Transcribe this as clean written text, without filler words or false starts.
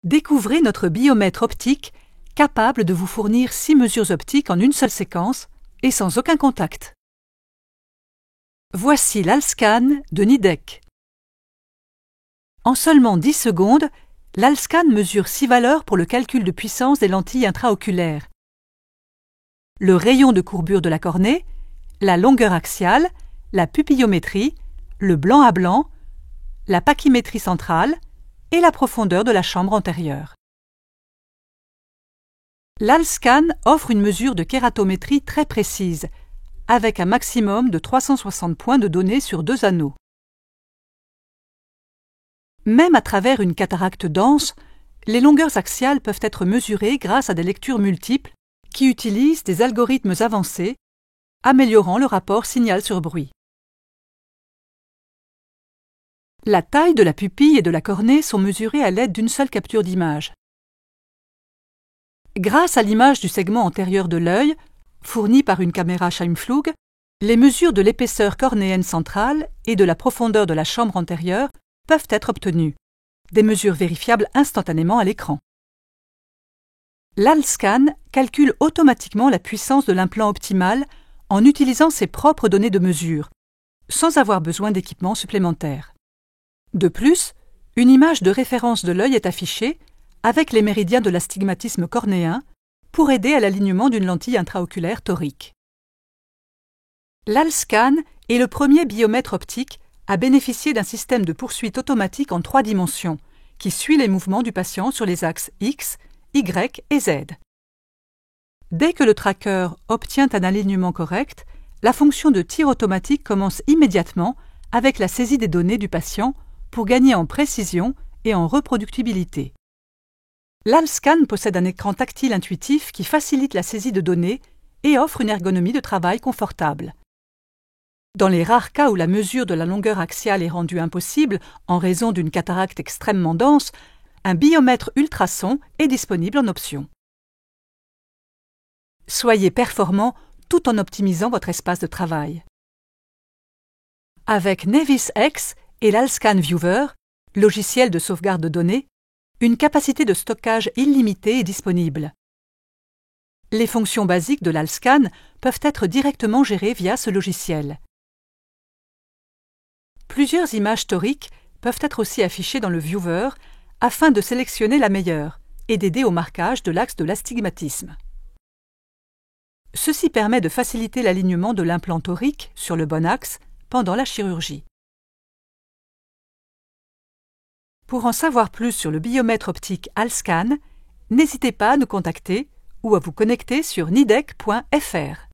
Découvrez notre biomètre optique capable de vous fournir 6 mesures optiques en une seule séquence et sans aucun contact. Voici l'ALSCAN de Nidec. En seulement 10 secondes, l'ALSCAN mesure 6 valeurs pour le calcul de puissance des lentilles intraoculaires. Le rayon de courbure de la cornée, la longueur axiale, la pupillométrie, le blanc à blanc, la pachymétrie centrale et la profondeur de la chambre antérieure. L'ALSCAN offre une mesure de kératométrie très précise, avec un maximum de 360 points de données sur 2 anneaux. Même à travers une cataracte dense, les longueurs axiales peuvent être mesurées grâce à des lectures multiples qui utilisent des algorithmes avancés, améliorant le rapport signal sur bruit. La taille de la pupille et de la cornée sont mesurées à l'aide d'une seule capture d'image. Grâce à l'image du segment antérieur de l'œil, fournie par une caméra Scheimpflug, les mesures de l'épaisseur cornéenne centrale et de la profondeur de la chambre antérieure peuvent être obtenues, des mesures vérifiables instantanément à l'écran. L'ALSCAN calcule automatiquement la puissance de l'implant optimal en utilisant ses propres données de mesure, sans avoir besoin d'équipement supplémentaire. De plus, une image de référence de l'œil est affichée avec les méridiens de l'astigmatisme cornéen pour aider à l'alignement d'une lentille intraoculaire torique. L'ALSCAN est le premier biomètre optique à bénéficier d'un système de poursuite automatique en 3 dimensions qui suit les mouvements du patient sur les axes X, Y et Z. Dès que le tracker obtient un alignement correct, la fonction de tir automatique commence immédiatement avec la saisie des données du patient pour gagner en précision et en reproductibilité. L'ALSCAN possède un écran tactile intuitif qui facilite la saisie de données et offre une ergonomie de travail confortable. Dans les rares cas où la mesure de la longueur axiale est rendue impossible en raison d'une cataracte extrêmement dense, un biomètre ultrason est disponible en option. Soyez performant tout en optimisant votre espace de travail. Avec Nevis X et l'ALSCAN Viewer, logiciel de sauvegarde de données, une capacité de stockage illimitée est disponible. Les fonctions basiques de l'ALSCAN peuvent être directement gérées via ce logiciel. Plusieurs images toriques peuvent être aussi affichées dans le Viewer afin de sélectionner la meilleure et d'aider au marquage de l'axe de l'astigmatisme. Ceci permet de faciliter l'alignement de l'implant torique sur le bon axe pendant la chirurgie. Pour en savoir plus sur le biomètre optique ALSCAN, n'hésitez pas à nous contacter ou à vous connecter sur nidec.fr.